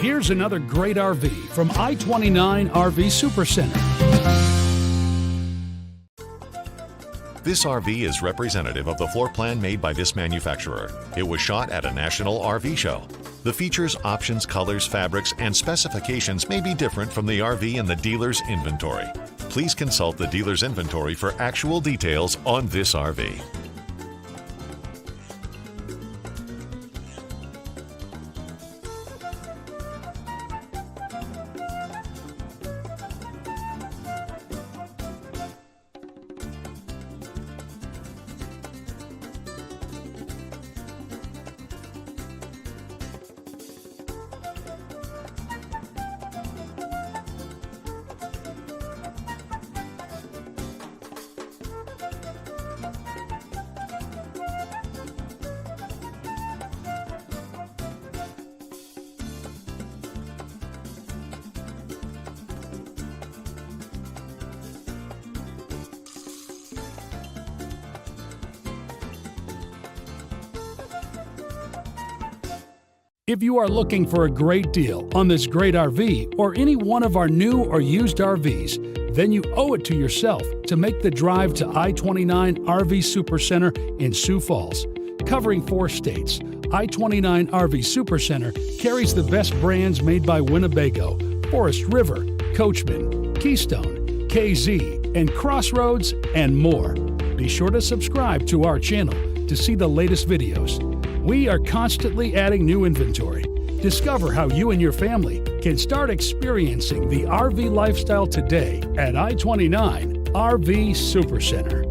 here's another great RV from I-29 RV Supercenter. This RV is representative of the floor plan made by this manufacturer. It was shot at a national RV show. The features, options, colors, fabrics, and specifications may be different from the RV in the dealer's inventory. Please consult the dealer's inventory for actual details on this RV. If you are looking for a great deal on this great RV or any one of our new or used RVs, then you owe it to yourself to make the drive to I-29 RV Supercenter in Sioux Falls. Covering 4 states, I-29 RV Supercenter carries the best brands made by Winnebago, Forest River, Coachman, Keystone, KZ, and Crossroads, and more. Be sure to subscribe to our channel to see the latest videos. We are constantly adding new inventory. Discover how you and your family can start experiencing the RV lifestyle today at I-29 RV Supercenter.